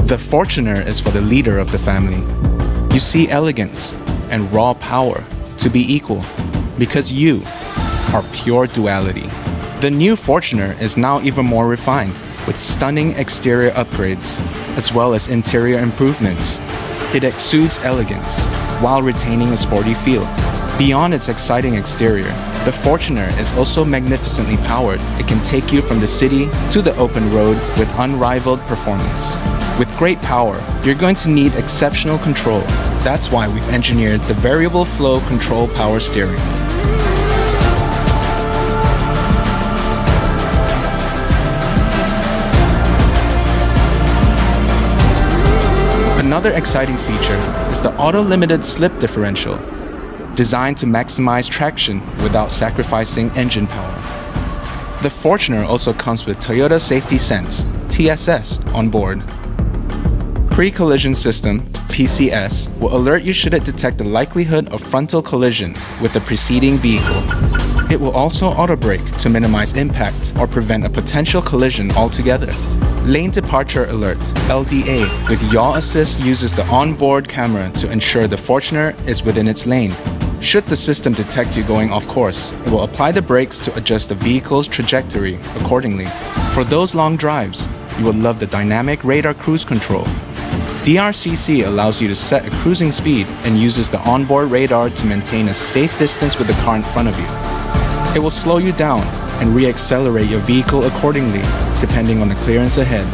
The Fortuner is for the leader of the family. You see elegance and raw power to be equal because you are pure duality. The new Fortuner is now even more refined with stunning exterior upgrades as well as interior improvements. It exudes elegance while retaining a sporty feel. Beyond its exciting exterior, the Fortuner is also magnificently powered. It can take you from the city to the open road with unrivaled performance. With great power, you're going to need exceptional control. That's why we've engineered the variable flow control power steering. Another exciting feature is the auto-limited slip differential, designed to maximize traction without sacrificing engine power. The Fortuner also comes with Toyota Safety Sense, TSS, on board. Pre-collision system, PCS, will alert you should it detect the likelihood of frontal collision with the preceding vehicle. It will also auto-brake to minimize impact or prevent a potential collision altogether. Lane Departure Alert, LDA, with Yaw Assist uses the onboard camera to ensure the Fortuner is within its lane. Should the system detect you going off course, it will apply the brakes to adjust the vehicle's trajectory accordingly. For those long drives, you will love the dynamic radar cruise control. DRCC allows you to set a cruising speed and uses the onboard radar to maintain a safe distance with the car in front of you. It will slow you down and re-accelerate your vehicle accordingly, depending on the clearance ahead.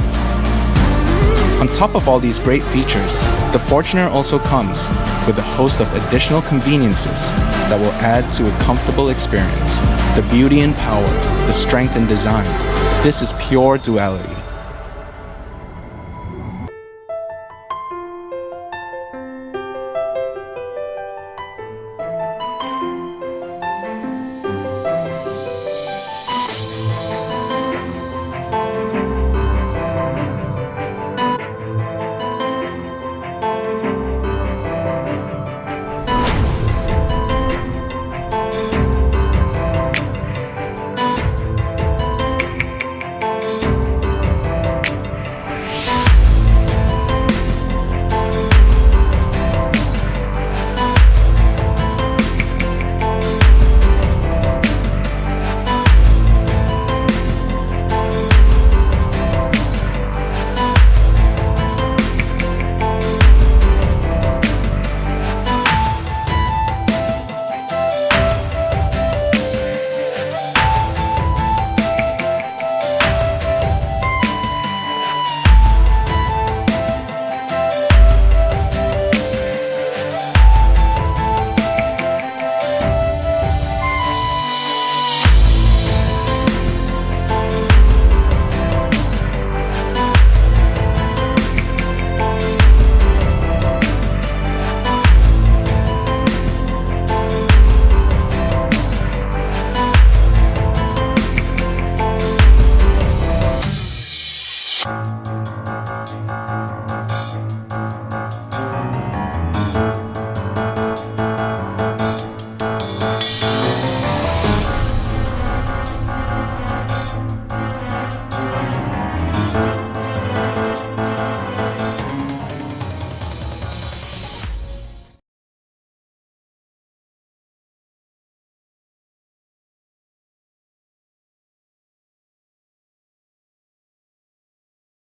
On top of all these great features, the Fortuner also comes with a host of additional conveniences that will add to a comfortable experience. The beauty and power, the strength and design. This is pure duality.